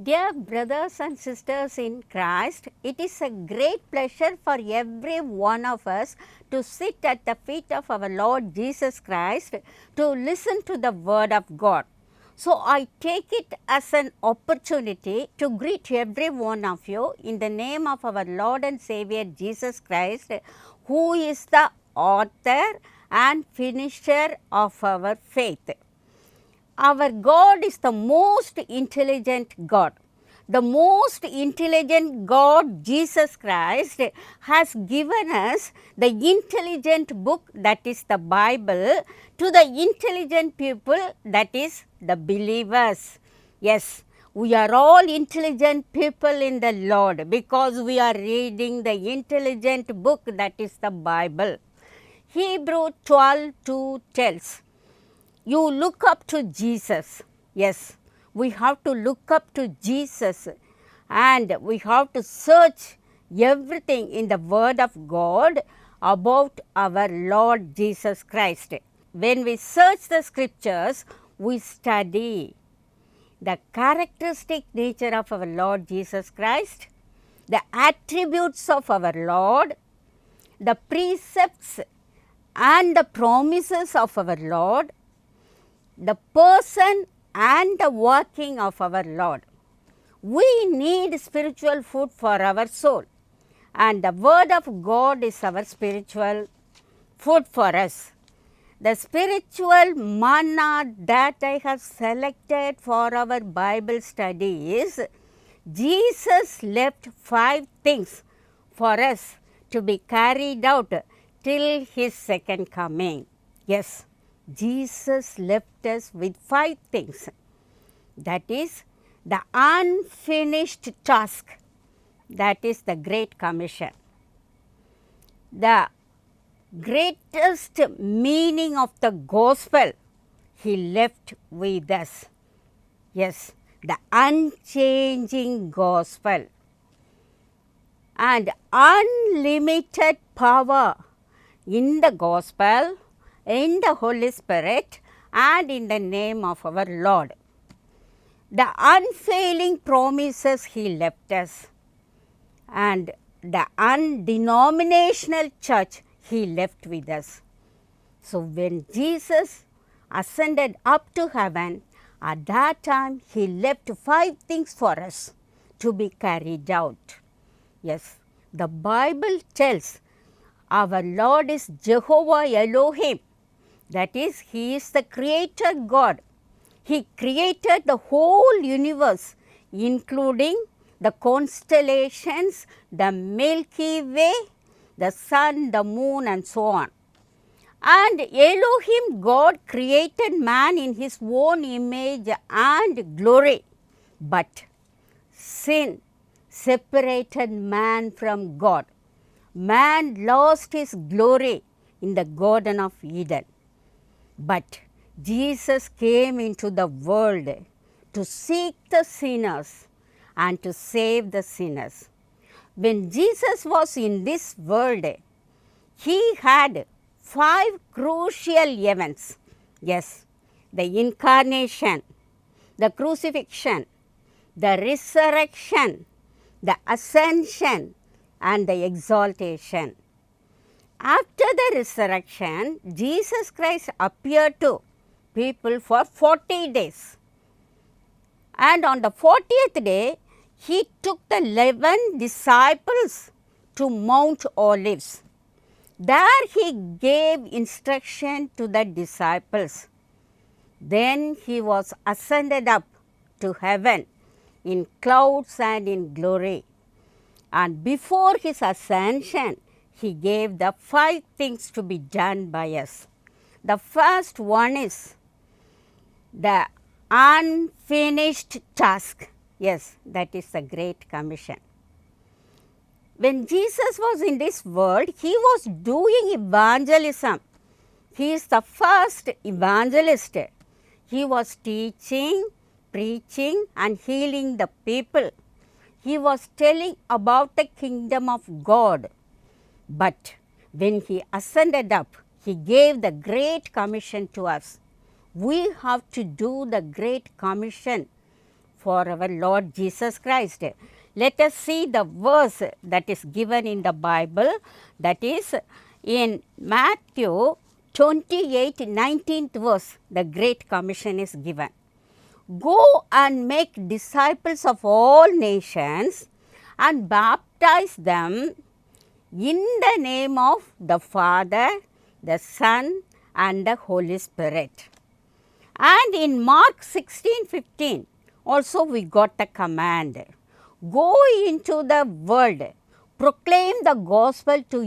Dear brothers and sisters in Christ, it is a great pleasure for every one of us to sit at the feet of our Lord Jesus Christ to listen to the Word of God. So, I take it as an opportunity to greet every one of you in the name of our Lord and Savior Jesus Christ, who is the author and finisher of our faith. Our God is the most intelligent God. The most intelligent God, Jesus Christ, has given us the intelligent book that is the Bible to the intelligent people, that is the believers. Yes, we are all intelligent people in the Lord because we are reading the intelligent book that is the Bible. Hebrew 12:2 tells, you look up to Jesus. Yes, we have to look up to Jesus and we have to search everything in the Word of God about our Lord Jesus Christ. When we search the scriptures, we study the characteristic nature of our Lord Jesus Christ, the attributes of our Lord, the precepts and the promises of our Lord, the person and the working of our Lord. We need spiritual food for our soul, and the Word of God is our spiritual food for us. The spiritual manna that I have selected for our Bible study is Jesus left 5 things for us to be carried out till His second coming. Yes, Jesus left us with 5 things. That is the unfinished task. That is the Great Commission. The greatest meaning of the gospel He left with us. Yes, the unchanging gospel and unlimited power in the gospel, in the Holy Spirit and in the name of our Lord. The unfailing promises He left us and the undenominational church He left with us. So, when Jesus ascended up to heaven, at that time He left 5 things for us to be carried out. Yes, the Bible tells our Lord is Jehovah Elohim. That is, He is the Creator God. He created the whole universe, including the constellations, the Milky Way, the sun, the moon and so on. And Elohim God created man in His own image and glory. But sin separated man from God. Man lost his glory in the Garden of Eden. But Jesus came into the world to seek the sinners and to save the sinners. When Jesus was in this world, He had 5 crucial events. Yes, the incarnation, the crucifixion, the resurrection, the ascension and the exaltation. After the resurrection, Jesus Christ appeared to people for 40 days. And on the 40th day, He took the 11 disciples to Mount Olives. There He gave instruction to the disciples. Then He was ascended up to heaven in clouds and in glory. And before His ascension, He gave the 5 things to be done by us. The first one is the unfinished task. Yes, that is the Great Commission. When Jesus was in this world, He was doing evangelism. He is the first evangelist. He was teaching, preaching and healing the people. He was telling about the kingdom of God. But when He ascended up, He gave the Great Commission to us. We have to do the Great Commission for our Lord Jesus Christ. Let us see the verse that is given in the Bible, that is in Matthew 28, 19th verse, the Great Commission is given. Go and make disciples of all nations and baptize them in the name of the Father, the Son and the Holy Spirit. And in Mark 16:15 also we got the command, go into the world, proclaim the gospel to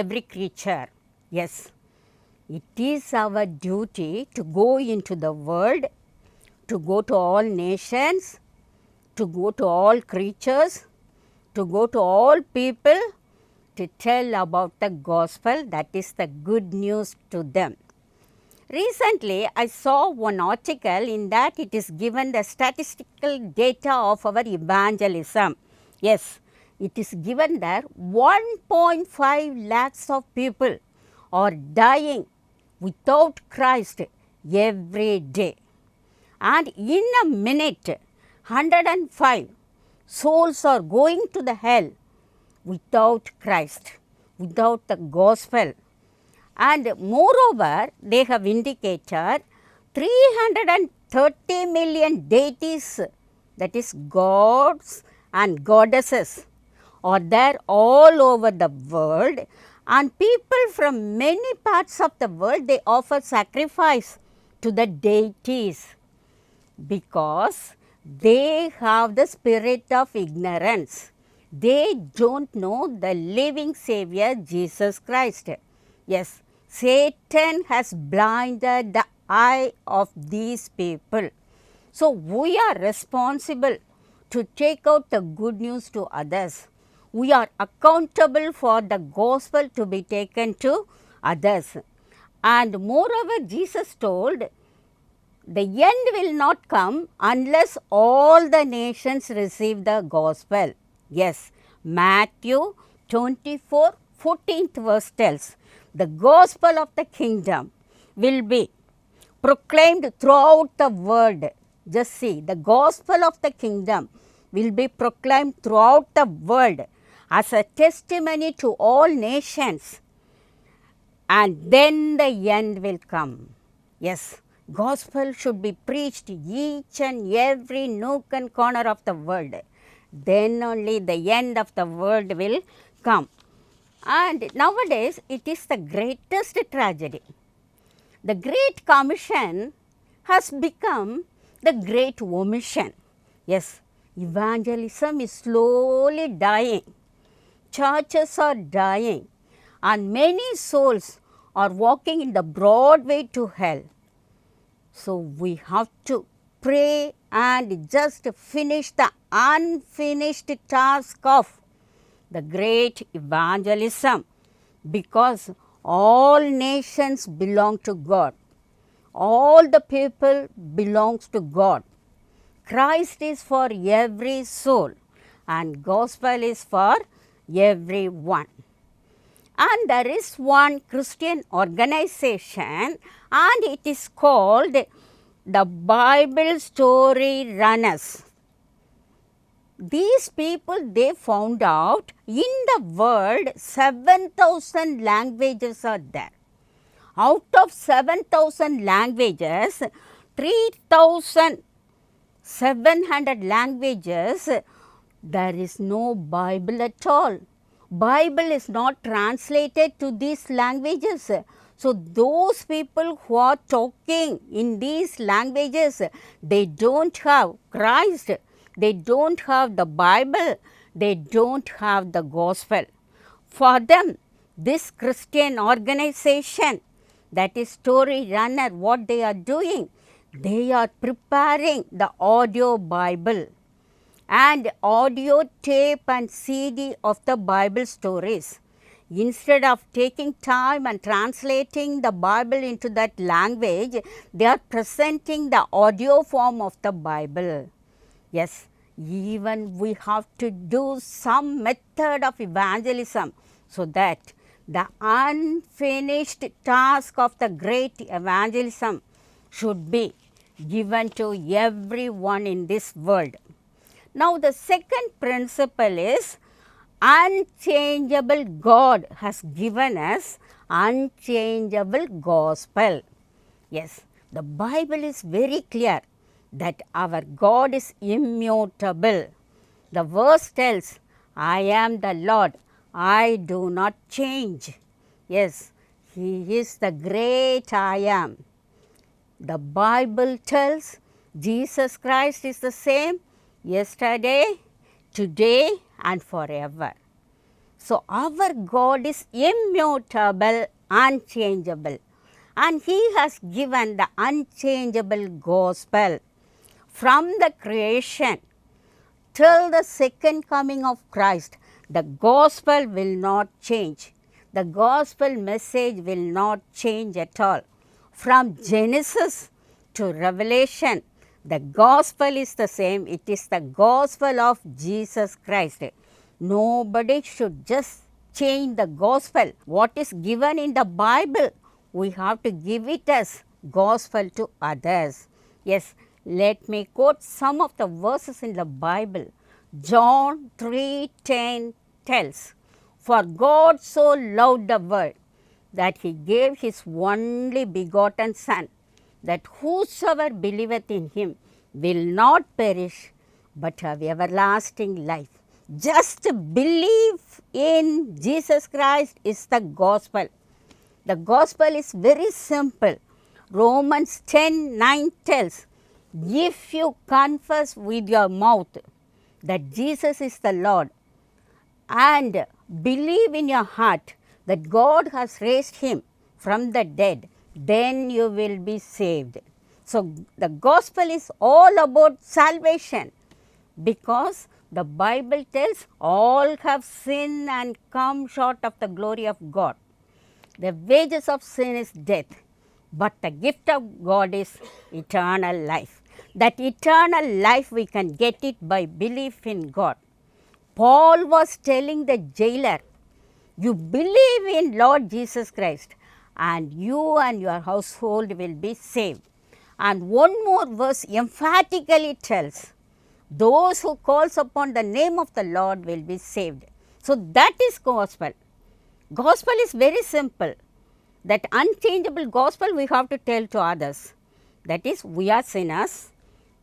every creature. Yes, it is our duty to go into the world, to go to all nations, to go to all creatures, to go to all people, to tell about the gospel, that is the good news to them. Recently, I saw one article in that it is given the statistical data of our evangelism. Yes, it is given there 1.5 lakhs of people are dying without Christ every day. And in a minute, 105 souls are going to the hell without Christ, without the gospel. And moreover, they have indicated 330 million deities, that is gods and goddesses, are there all over the world, and people from many parts of the world, they offer sacrifice to the deities because they have the spirit of ignorance. They don't know the living Savior Jesus Christ. Yes, Satan has blinded the eye of these people. So, we are responsible to take out the good news to others. We are accountable for the gospel to be taken to others. And moreover, Jesus told, the end will not come unless all the nations receive the gospel. Yes, Matthew 24, 14th verse tells, the gospel of the kingdom will be proclaimed throughout the world. Just see, the gospel of the kingdom will be proclaimed throughout the world as a testimony to all nations, and then the end will come. Yes, gospel should be preached each and every nook and corner of the world. Then only the end of the world will come. And nowadays, it is the greatest tragedy. The Great Commission has become the Great Omission. Yes, evangelism is slowly dying. Churches are dying, and many souls are walking in the broad way to hell. So, we have to pray and just finish the unfinished task of the great evangelism, because all nations belong to God. All the people belongs to God. Christ is for every soul and gospel is for everyone. And there is one Christian organization, and it is called the Bible Story Runners. These people, they found out in the world 7,000 languages are there. Out of 7,000 languages, 3,700 languages, there is no Bible at all. Bible is not translated to these languages. So, those people who are talking in these languages, they don't have Christ. They don't have the Bible, they don't have the gospel. For them, this Christian organization, that is Story Runner, what they are doing, they are preparing the audio Bible and audio tape and CD of the Bible stories. Instead of taking time and translating the Bible into that language, they are presenting the audio form of the Bible. Yes, even we have to do some method of evangelism so that the unfinished task of the great evangelism should be given to everyone in this world. Now, the second principle is unchangeable God has given us unchangeable gospel. Yes, the Bible is very clear that our God is immutable. The verse tells, I am the Lord, I do not change. Yes, He is the great I am. The Bible tells Jesus Christ is the same yesterday, today and forever. So, our God is immutable, unchangeable, and He has given the unchangeable gospel from the creation till the second coming of Christ. The gospel will not change. The gospel message will not change at all. From Genesis to Revelation, the gospel is the same. It is the gospel of Jesus Christ. Nobody should just change the gospel. What is given in the Bible, we have to give it as gospel to others. Yes, let me quote some of the verses in the Bible. John 3:10 tells, For God so loved the world that He gave His only begotten Son, that whosoever believeth in Him will not perish, but have everlasting life. Just believe in Jesus Christ is the gospel. The gospel is very simple. Romans 10:9 tells, if you confess with your mouth that Jesus is the Lord and believe in your heart that God has raised Him from the dead, then you will be saved. So, the gospel is all about salvation, because the Bible tells all have sinned and come short of the glory of God. The wages of sin is death, but the gift of God is eternal life. That eternal life we can get it by belief in God. Paul was telling the jailer, you believe in Lord Jesus Christ and you and your household will be saved. And one more verse emphatically tells, those who calls upon the name of the Lord will be saved. So, that is gospel. Gospel is very simple. That unchangeable gospel we have to tell to others. That is, we are sinners,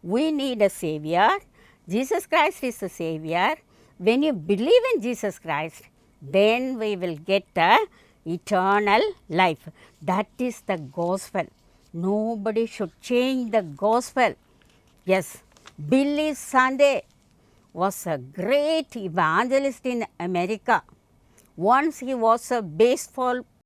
we need a Savior, Jesus Christ is the Savior. When you believe in Jesus Christ, then we will get the eternal life. That is the gospel. Nobody should change the gospel. Yes, Billy Sunday was a great evangelist in America. Once he was a baseball